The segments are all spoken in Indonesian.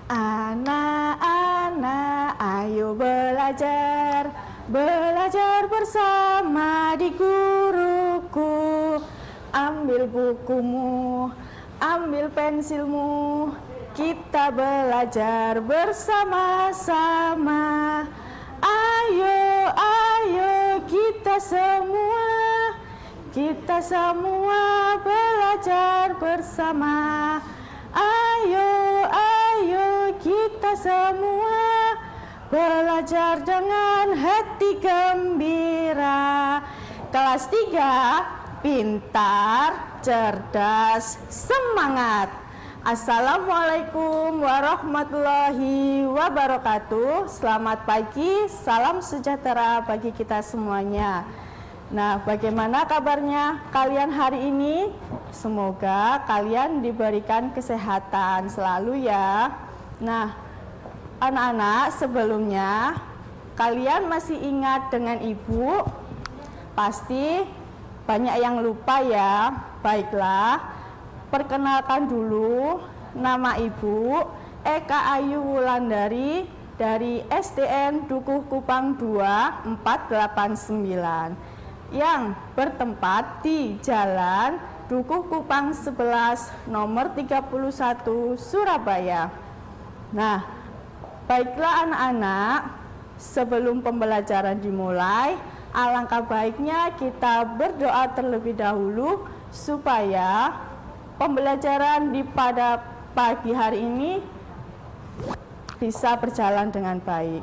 Anak-anak, ayo belajar, belajar bersama di guruku. Ambil bukumu, ambil pensilmu, kita belajar bersama-sama. Ayo, ayo kita semua belajar bersama. Ayo, ayo kita semua belajar dengan hati gembira. Kelas 3, pintar, cerdas, semangat. Assalamualaikum warahmatullahi wabarakatuh. Selamat pagi, salam sejahtera bagi kita semuanya. Nah, bagaimana kabarnya kalian hari ini? Semoga kalian diberikan kesehatan selalu ya. Nah, anak-anak, sebelumnya kalian masih ingat dengan ibu? Pasti banyak yang lupa ya. Baiklah, perkenalkan dulu, nama ibu Eka Ayu Wulandari dari SDN Dukuh Kupang 2 489 yang bertempat di Jalan Dukuh Kupang 11 nomor 31 Surabaya. Nah, baiklah anak-anak, sebelum pembelajaran dimulai, alangkah baiknya kita berdoa terlebih dahulu supaya pembelajaran pada pagi hari ini bisa berjalan dengan baik.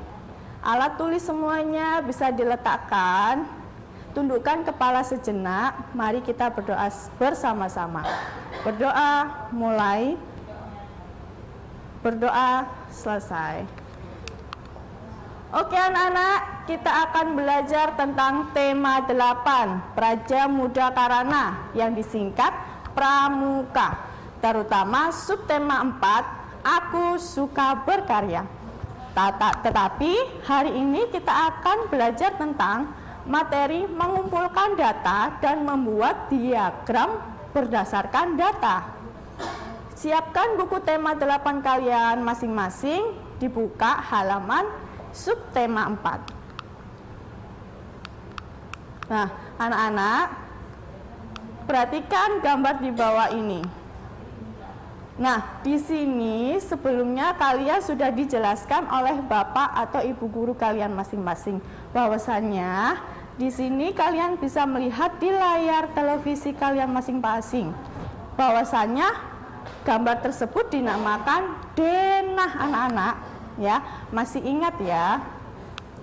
Alat tulis semuanya bisa diletakkan. Tundukkan kepala sejenak, mari kita berdoa bersama-sama. Berdoa mulai, berdoa selesai. Oke anak-anak, kita akan belajar tentang tema 8, Praja Muda Karana, yang disingkat Pramuka. Terutama subtema 4, Aku Suka Berkarya. Tetapi hari ini kita akan belajar tentang materi mengumpulkan data dan membuat diagram berdasarkan data. Siapkan buku tema 8 kalian masing-masing, dibuka halaman subtema 4. Nah, anak-anak, perhatikan gambar di bawah ini. Nah, di sini sebelumnya kalian sudah dijelaskan oleh Bapak atau Ibu guru kalian masing-masing bahwasannya di sini kalian bisa melihat di layar televisi kalian masing-masing bahwasannya gambar tersebut dinamakan denah anak-anak ya. Masih ingat ya?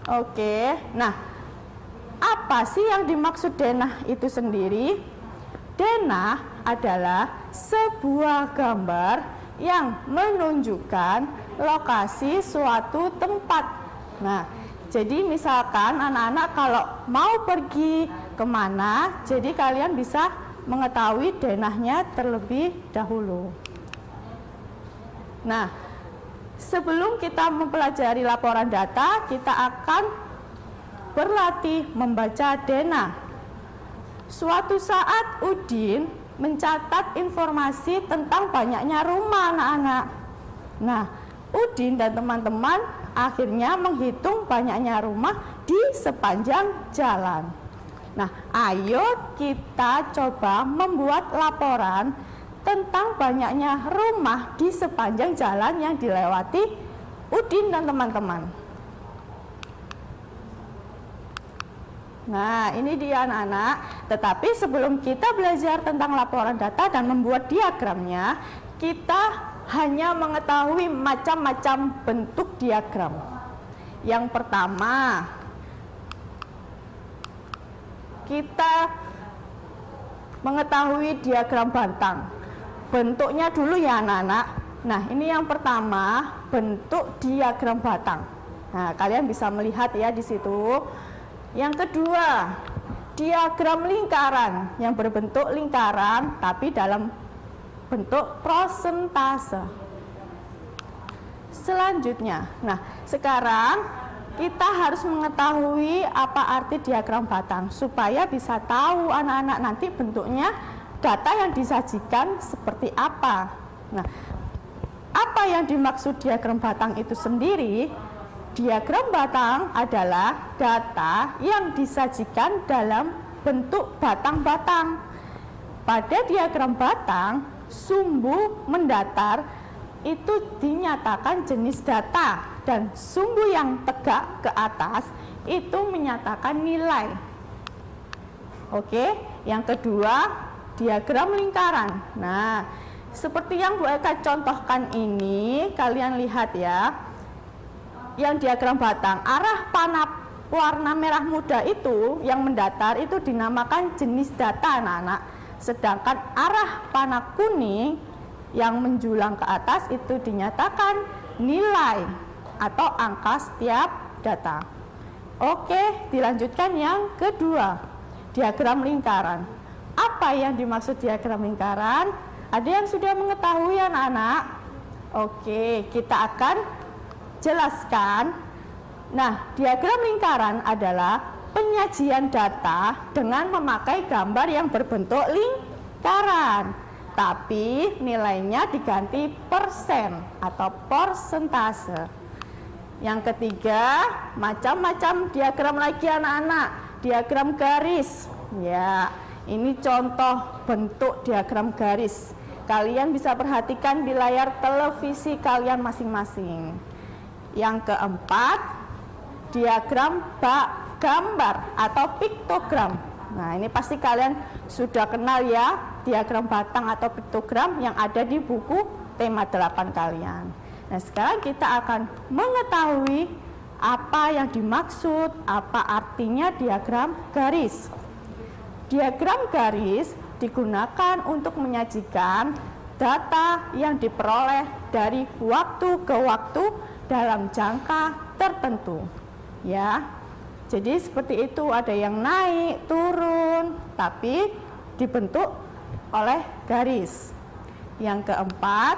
Oke. Nah, apa sih yang dimaksud denah itu sendiri? Denah adalah sebuah gambar yang menunjukkan lokasi suatu tempat. Nah, jadi misalkan anak-anak kalau mau pergi kemana, jadi kalian bisa mengetahui denahnya terlebih dahulu. Nah, sebelum kita mempelajari laporan data, kita akan berlatih membaca denah. Suatu saat Udin mencatat informasi tentang banyaknya rumah anak-anak. Nah, Udin dan teman-teman akhirnya menghitung banyaknya rumah di sepanjang jalan. Nah, ayo kita coba membuat laporan tentang banyaknya rumah di sepanjang jalan yang dilewati Udin dan teman-teman. Nah, ini dia anak-anak. Tetapi sebelum kita belajar tentang laporan data dan membuat diagramnya, kita hanya mengetahui macam-macam bentuk diagram. Yang pertama, kita mengetahui diagram batang. Bentuknya dulu ya anak-anak. Nah, ini yang pertama, bentuk diagram batang. Nah, kalian bisa melihat ya di situ. Yang kedua, diagram lingkaran yang berbentuk lingkaran tapi dalam bentuk prosentase. Selanjutnya, nah sekarang kita harus mengetahui apa arti diagram batang supaya bisa tahu anak-anak nanti bentuknya data yang disajikan seperti apa. Nah, Apa yang dimaksud diagram batang itu sendiri? Diagram batang adalah data yang disajikan dalam bentuk batang-batang. Pada diagram batang, sumbu mendatar itu dinyatakan jenis data, dan sumbu yang tegak ke atas itu menyatakan nilai. Oke, yang kedua, diagram lingkaran. Nah, seperti yang Bu Eka contohkan ini, kalian lihat ya, yang diagram batang, arah panah warna merah muda itu yang mendatar itu dinamakan jenis data anak-anak, sedangkan arah panah kuning yang menjulang ke atas itu dinyatakan nilai atau angka setiap data. Oke, dilanjutkan yang kedua, diagram lingkaran. Apa yang dimaksud diagram lingkaran? Ada yang sudah mengetahui anak-anak? Oke, kita akan jelaskan. Nah, diagram lingkaran adalah penyajian data dengan memakai gambar yang berbentuk lingkaran, tapi nilainya diganti persen atau persentase. Yang ketiga, macam-macam diagram lagi anak-anak. Diagram garis. Ya, ini contoh bentuk diagram garis. Kalian bisa perhatikan di layar televisi kalian masing-masing. Yang keempat, diagram gambar atau piktogram. Nah, ini pasti kalian sudah kenal ya, diagram batang atau piktogram yang ada di buku tema 8 kalian. Nah, sekarang kita akan mengetahui apa yang dimaksud, apa artinya diagram garis. Diagram garis digunakan untuk menyajikan data yang diperoleh dari waktu ke waktu dalam jangka tertentu. Ya, jadi seperti itu, ada yang naik, turun, tapi dibentuk oleh garis. Yang keempat,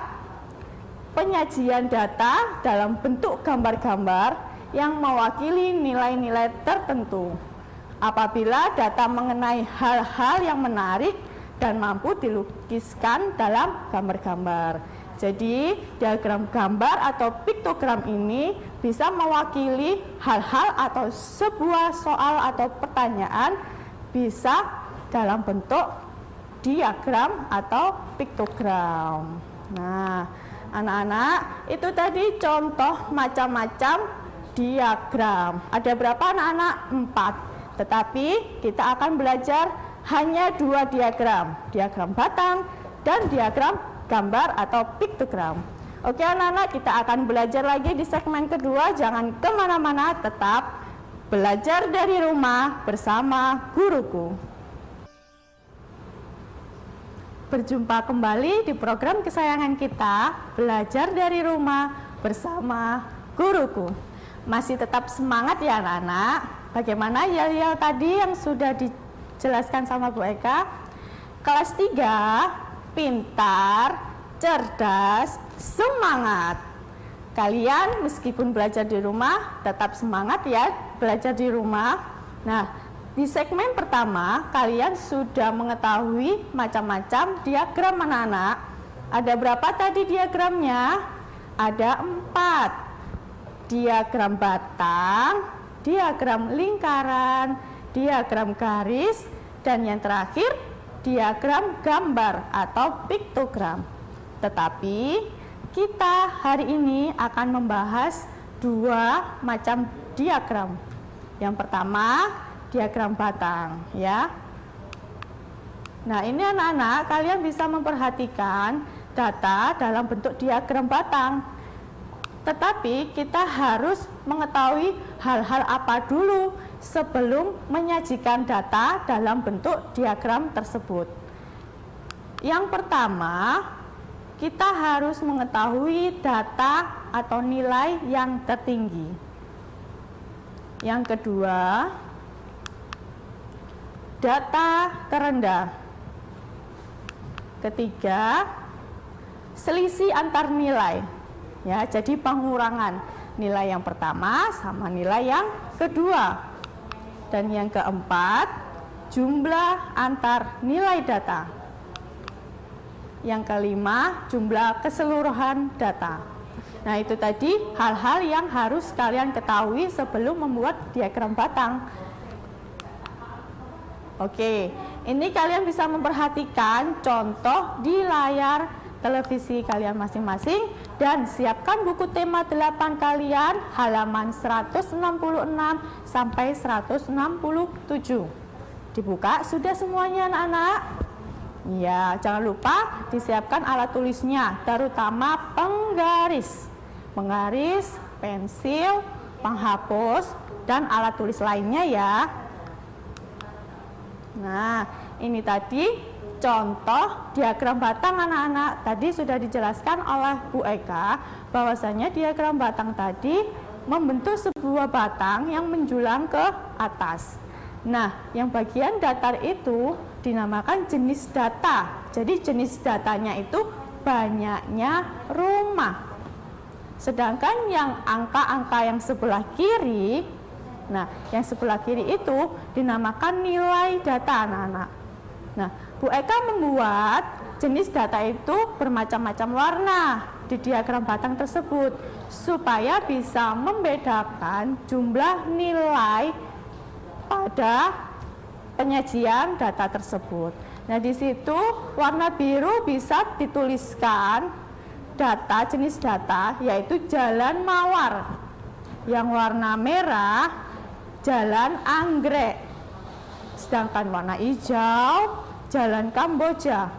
penyajian data dalam bentuk gambar-gambar yang mewakili nilai-nilai tertentu. Apabila data mengenai hal-hal yang menarik dan mampu dilukiskan dalam gambar-gambar. Jadi, diagram gambar atau piktogram ini bisa mewakili hal-hal atau sebuah soal atau pertanyaan bisa dalam bentuk diagram atau piktogram. Nah, anak-anak, itu tadi contoh macam-macam diagram. Ada berapa anak-anak? 4. Tetapi kita akan belajar hanya 2 diagram, diagram batang dan diagram gambar atau piktogram. Oke anak-anak, kita akan belajar lagi di segmen kedua. Jangan kemana-mana, tetap belajar dari rumah bersama guruku. Berjumpa kembali di program kesayangan kita, belajar dari rumah bersama guruku. Masih tetap semangat ya anak-anak. Bagaimana ya tadi yang sudah dijelaskan sama Bu Eka? Kelas 3, pintar, cerdas, semangat. Kalian meskipun belajar di rumah, tetap semangat ya belajar di rumah. Nah, di segmen pertama, kalian sudah mengetahui macam-macam diagram anak-anak. Ada berapa tadi diagramnya? Ada 4. Diagram batang, diagram lingkaran, diagram garis, dan yang terakhir diagram gambar atau piktogram. Tetapi kita hari ini akan membahas 2 macam diagram. Yang pertama, diagram batang ya. Nah, ini anak-anak, kalian bisa memperhatikan data dalam bentuk diagram batang. Tetapi kita harus mengetahui hal-hal apa dulu sebelum menyajikan data dalam bentuk diagram tersebut. Yang pertama, kita harus mengetahui data atau nilai yang tertinggi. Yang kedua, data terendah. Ketiga, selisih antar nilai. Ya, jadi pengurangan nilai yang pertama sama nilai yang kedua. Dan yang keempat, jumlah antar nilai data. Yang kelima, jumlah keseluruhan data. Nah, itu tadi hal-hal yang harus kalian ketahui sebelum membuat diagram batang. Oke, ini kalian bisa memperhatikan contoh di layar televisi kalian masing-masing dan siapkan buku tema 8 kalian halaman 166 sampai 167. Dibuka sudah semuanya anak-anak? Ya, jangan lupa disiapkan alat tulisnya, terutama penggaris, pensil, penghapus, dan alat tulis lainnya ya. Nah, ini tadi contoh diagram batang anak-anak. Tadi sudah dijelaskan oleh Bu Eka bahwasanya diagram batang tadi membentuk sebuah batang yang menjulang ke atas. Nah, yang bagian datar itu dinamakan jenis data. Jadi jenis datanya itu banyaknya rumah. Sedangkan yang angka-angka yang sebelah kiri, nah, yang sebelah kiri itu dinamakan nilai data anak-anak. Nah, Bu Eka membuat jenis data itu bermacam-macam warna di diagram batang tersebut supaya bisa membedakan jumlah nilai pada penyajian data tersebut. Nah, di situ warna biru bisa dituliskan data jenis data yaitu Jalan Mawar. Yang warna merah Jalan Anggrek. Sedangkan warna hijau Jalan Kamboja.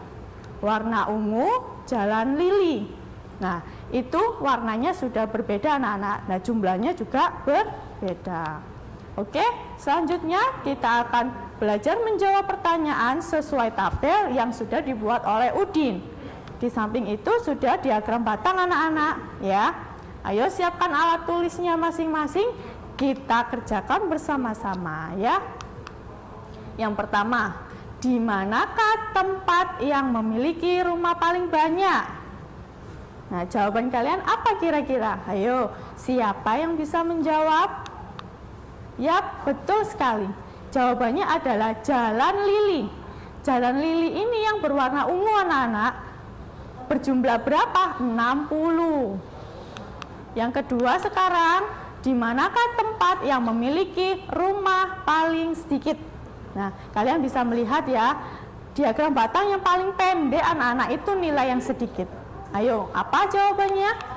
Warna ungu Jalan Lili. Nah, itu warnanya sudah berbeda anak-anak. Nah, jumlahnya juga berbeda. Oke, selanjutnya kita akan belajar menjawab pertanyaan sesuai tabel yang sudah dibuat oleh Udin. Di samping itu sudah diagram batang anak-anak ya. Ayo siapkan alat tulisnya masing-masing, kita kerjakan bersama-sama ya. Yang pertama, di manakah tempat yang memiliki rumah paling banyak? Nah, jawaban kalian apa kira-kira? Ayo, siapa yang bisa menjawab? Yap, betul sekali. Jawabannya adalah Jalan Lili. Jalan Lili ini yang berwarna ungu anak-anak. Berjumlah berapa? 60. Yang kedua sekarang, di manakah tempat yang memiliki rumah paling sedikit? Nah, kalian bisa melihat ya, diagram batang yang paling pendek anak-anak itu nilai yang sedikit. Ayo, apa jawabannya?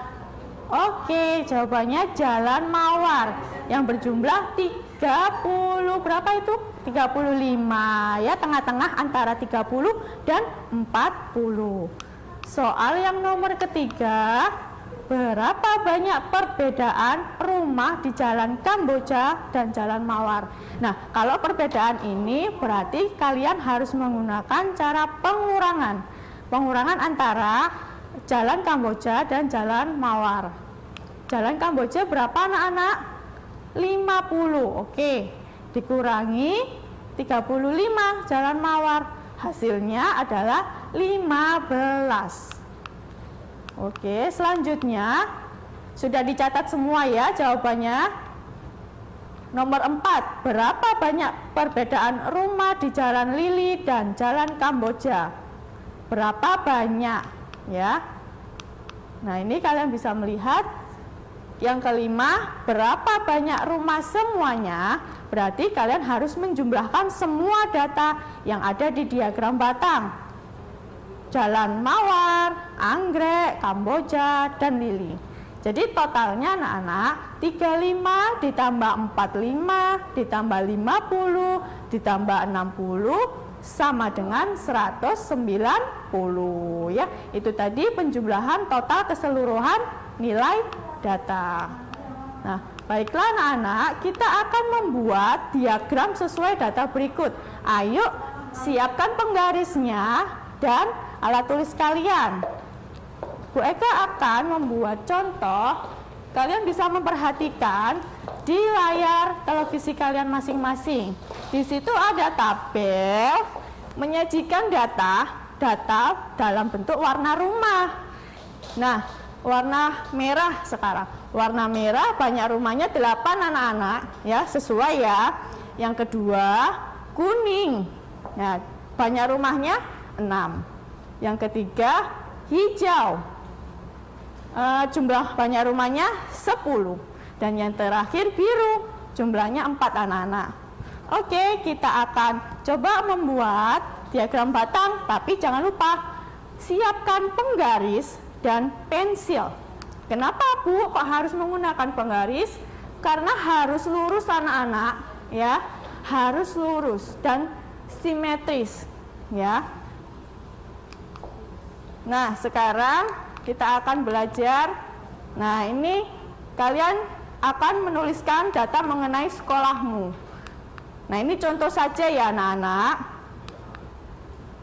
Oke, jawabannya Jalan Mawar yang berjumlah 30, berapa itu? 35 ya, tengah-tengah antara 30 dan 40. Soal yang nomor ketiga, berapa banyak perbedaan rumah di Jalan Kamboja dan Jalan Mawar? Nah, kalau perbedaan ini berarti kalian harus menggunakan cara pengurangan. Pengurangan antara Jalan Kamboja dan Jalan Mawar. Jalan Kamboja berapa anak-anak? 50. Oke, dikurangi 35 Jalan Mawar. Hasilnya adalah 15. Oke, selanjutnya sudah dicatat semua ya jawabannya. Nomor 4, berapa banyak perbedaan rumah di Jalan Lili dan Jalan Kamboja? Berapa banyak ya? Nah, ini kalian bisa melihat. Yang kelima, berapa banyak rumah semuanya? Berarti kalian harus menjumlahkan semua data yang ada di diagram batang. Jalan Mawar, Anggrek, Kamboja, dan Lili. Jadi totalnya anak-anak 35 ditambah 45 ditambah 50 ditambah 60 sama dengan 190 ya. Itu tadi penjumlahan total keseluruhan nilai data. Nah, baiklah anak-anak, kita akan membuat diagram sesuai data berikut. Ayo siapkan penggarisnya dan alat tulis kalian. Bu Eka akan membuat contoh. Kalian bisa memperhatikan di layar televisi kalian masing-masing. Di situ ada tabel menyajikan data dalam bentuk warna rumah. Nah, warna merah sekarang. Warna merah banyak rumahnya 8 anak-anak ya, sesuai ya. Yang kedua kuning. Nah, banyak rumahnya 6. Yang ketiga, hijau. Jumlah banyak rumahnya 10. Dan yang terakhir biru, jumlahnya 4 anak-anak. Oke, kita akan coba membuat diagram batang, tapi jangan lupa siapkan penggaris dan pensil. Kenapa Bu kok harus menggunakan penggaris? Karena harus lurus anak-anak, ya, harus lurus dan simetris, ya. Nah, sekarang kita akan belajar. Nah, ini kalian akan menuliskan data mengenai sekolahmu. Nah, ini contoh saja ya anak-anak.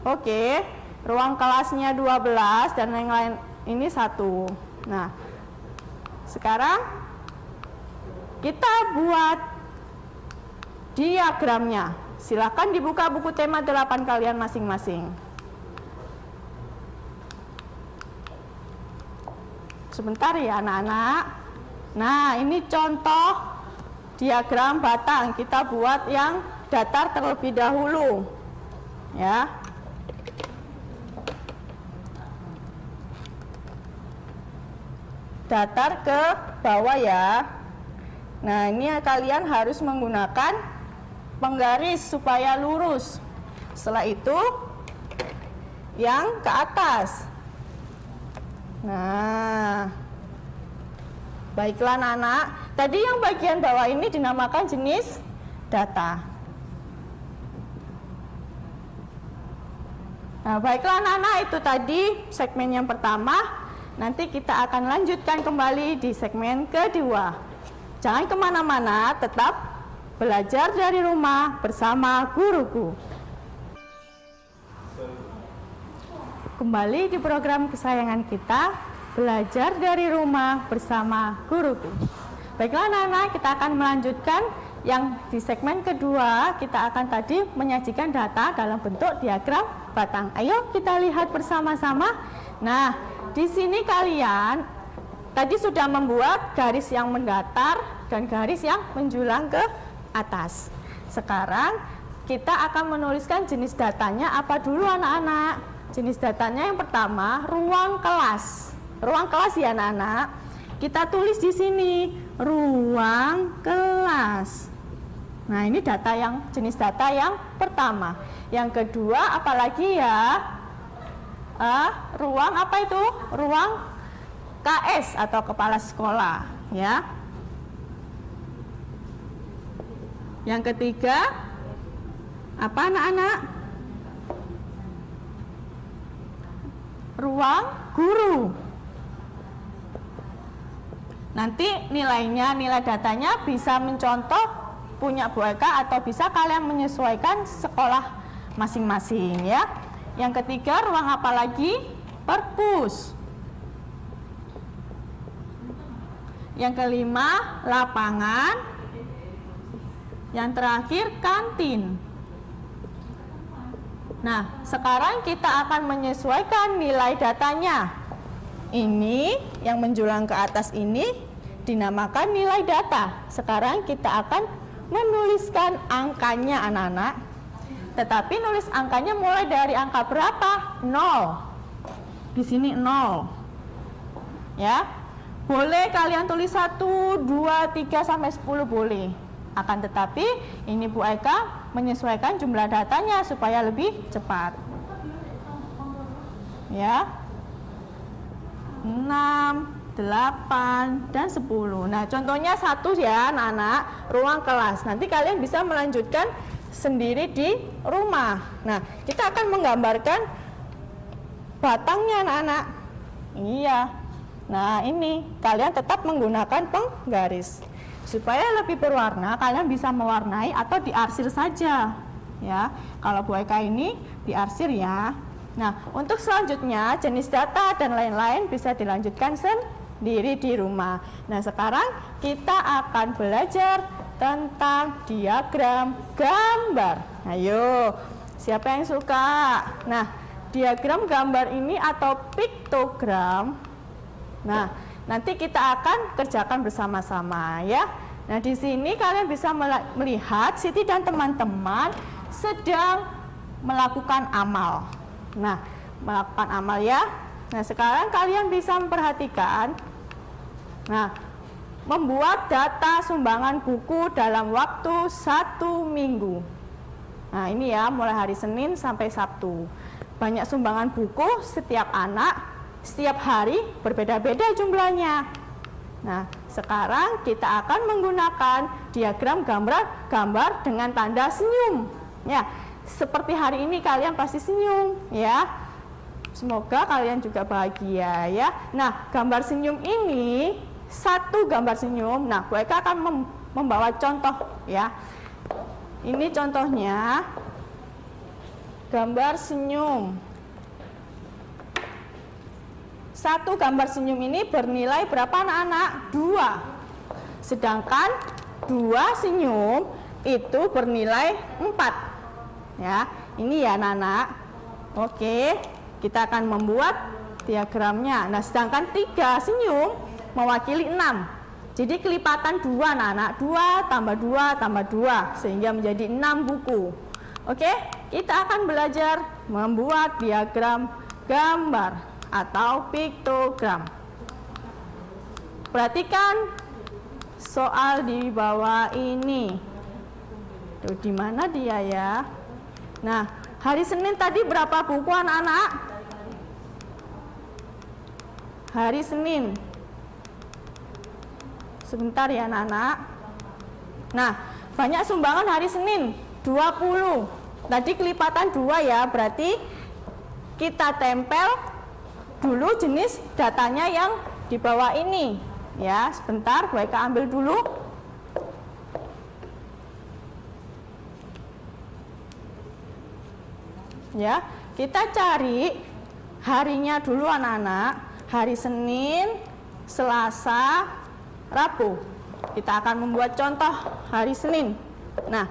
Oke, ruang kelasnya 12 dan yang lain ini 1. Nah, sekarang kita buat diagramnya. Silakan dibuka buku tema 8 kalian masing-masing. Sebentar ya anak-anak. Nah, ini contoh diagram batang. Kita buat yang datar terlebih dahulu, ya. Datar ke bawah ya. Nah, ini kalian harus menggunakan penggaris supaya lurus. Setelah itu yang ke atas. Nah, baiklah anak-anak. Tadi yang bagian bawah ini dinamakan jenis data. Nah, baiklah anak-anak, itu tadi segmen yang pertama. Nanti kita akan lanjutkan kembali di segmen kedua. Jangan kemana-mana, tetap belajar dari rumah bersama guruku. Kembali di program kesayangan kita, belajar dari rumah bersama guruku. Baiklah anak-anak, kita akan melanjutkan yang di segmen kedua. Kita akan tadi menyajikan data dalam bentuk diagram batang. Ayo kita lihat bersama-sama. Nah, di sini kalian tadi sudah membuat garis yang mendatar dan garis yang menjulang ke atas. Sekarang kita akan menuliskan jenis datanya apa dulu anak-anak. Jenis datanya yang pertama, ruang kelas. Ruang kelas ya anak-anak. Kita tulis di sini ruang kelas. Nah, ini data yang jenis data yang pertama. Yang kedua apalagi ya? Ruang apa itu? Ruang KS atau kepala sekolah, ya. Yang ketiga apa anak-anak? Ruang guru. Nanti nilainya, nilai datanya bisa mencontoh punya Bu Eka atau bisa kalian menyesuaikan sekolah masing-masing, ya. Yang ketiga, ruang apa lagi? Perpus. Yang kelima, lapangan. Yang terakhir, kantin. Nah, sekarang kita akan menyesuaikan nilai datanya. Ini yang menjulang ke atas ini dinamakan nilai data. Sekarang kita akan menuliskan angkanya anak-anak. Tetapi nulis angkanya mulai dari angka berapa? 0. Di sini 0. Ya. Boleh kalian tulis 1, 2, 3 sampai 10 boleh. Akan tetapi ini Bu Eka menyesuaikan jumlah datanya supaya lebih cepat. Ya. 6, 8, dan 10. Nah, contohnya 1 ya anak-anak, ruang kelas. Nanti kalian bisa melanjutkan sendiri di rumah. Nah, kita akan menggambarkan batangnya anak-anak. Iya. Nah, ini kalian tetap menggunakan penggaris. Supaya lebih berwarna, kalian bisa mewarnai atau diarsir saja. Ya. Kalau Bu Eka ini diarsir ya. Nah, untuk selanjutnya jenis data dan lain-lain bisa dilanjutkan sendiri di rumah. Nah, sekarang kita akan belajar tentang diagram gambar. Ayo, siapa yang suka? Nah, diagram gambar ini atau piktogram. Nah, nanti kita akan kerjakan bersama-sama ya. Nah, di sini kalian bisa melihat Siti dan teman-teman sedang melakukan amal. Nah, melakukan amal ya. Nah, sekarang kalian bisa memperhatikan. Nah, membuat data sumbangan buku dalam waktu 1 minggu. Nah, ini ya, mulai hari Senin sampai Sabtu. Banyak sumbangan buku setiap anak, setiap hari berbeda-beda jumlahnya. Nah, sekarang kita akan menggunakan diagram gambar dengan tanda senyum. Ya, seperti hari ini kalian pasti senyum, ya. Semoga kalian juga bahagia ya. Nah, gambar senyum ini, satu gambar senyum. Nah, Bu Eka akan membawa contoh ya. Ini contohnya gambar senyum. Satu gambar senyum ini bernilai berapa anak-anak? 2. Sedangkan 2 senyum itu bernilai 4. Ya, ini ya anak-anak. Oke. Kita akan membuat diagramnya. Nah, sedangkan 3 senyum mewakili 6. Jadi kelipatan 2 anak-anak. 2 tambah 2 tambah 2 sehingga menjadi 6 buku. Oke, kita akan belajar membuat diagram gambar atau piktogram. Perhatikan soal di bawah ini. Tuh, di mana dia ya? Nah, hari Senin tadi berapa buku anak-anak? Hari Senin. Sebentar ya anak-anak. Nah, banyak sumbangan hari Senin, 20. Tadi kelipatan 2 ya, berarti kita tempel dulu jenis datanya yang di bawah ini. Ya, sebentar, Bu Eka ambil dulu. Ya, kita cari harinya dulu anak-anak. Hari Senin, Selasa, Rabu. Kita akan membuat contoh hari Senin. Nah,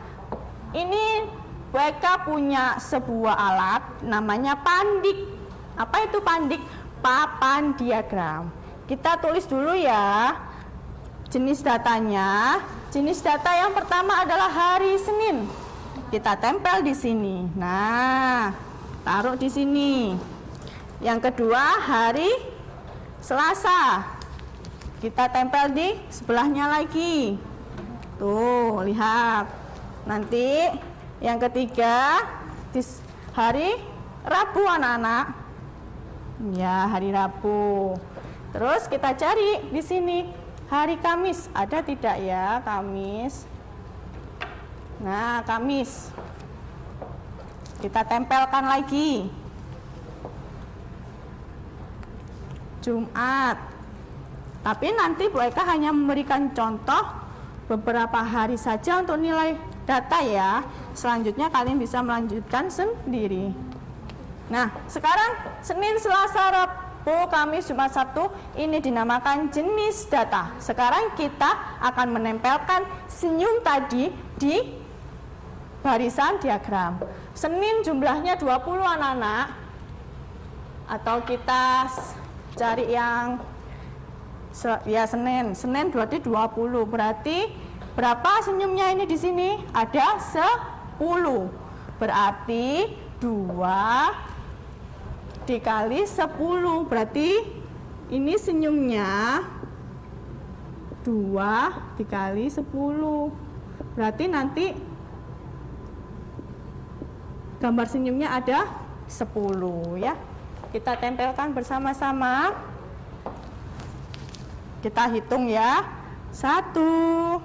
ini Bu Eka punya sebuah alat namanya pandik. Apa itu pandik? Papan diagram. Kita tulis dulu ya jenis datanya. Jenis data yang pertama adalah hari Senin. Kita tempel di sini. Nah, taruh di sini. Yang kedua hari Selasa. Kita tempel di sebelahnya lagi. Tuh, lihat. Nanti yang ketiga di hari Rabu anak-anak. Ya, hari Rabu. Terus kita cari di sini hari Kamis. Ada tidak ya Kamis? Nah, Kamis. Kita tempelkan lagi. Jumat. Tapi nanti Bu Eka hanya memberikan contoh beberapa hari saja untuk nilai data ya. Selanjutnya kalian bisa melanjutkan sendiri. Nah, sekarang Senin, Selasa, Rabu, Kamis, Jumat, Sabtu ini dinamakan jenis data. Sekarang kita akan menempelkan senyum tadi di barisan diagram. Senin jumlahnya 20 anak-anak. Atau kita cari yang ya Senin berarti 20. Berarti berapa senyumnya ini di sini? Ada 10. Berarti 2 dikali 10. Berarti ini senyumnya 2 dikali 10. Berarti nanti gambar senyumnya ada 10 ya. Kita tempelkan bersama-sama. Kita hitung ya. 1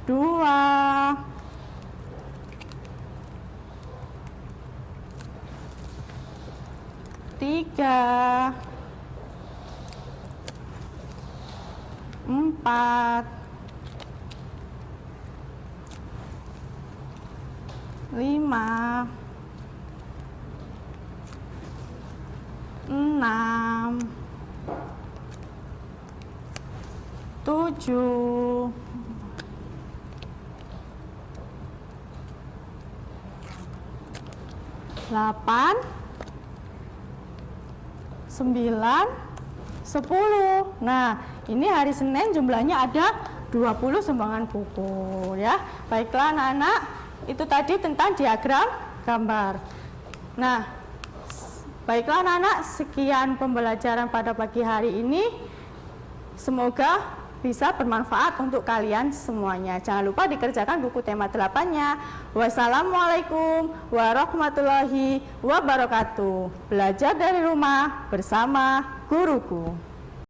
2 3 4 5 6 7 8 9 10. Nah, ini hari Senin jumlahnya ada 20 sumbangan buku ya. Baiklah anak-anak, itu tadi tentang diagram gambar. Nah, baiklah anak-anak, sekian pembelajaran pada pagi hari ini. Semoga bisa bermanfaat untuk kalian semuanya. Jangan lupa dikerjakan buku tema 8-nya. Wassalamualaikum warahmatullahi wabarakatuh. Belajar dari rumah bersama guruku.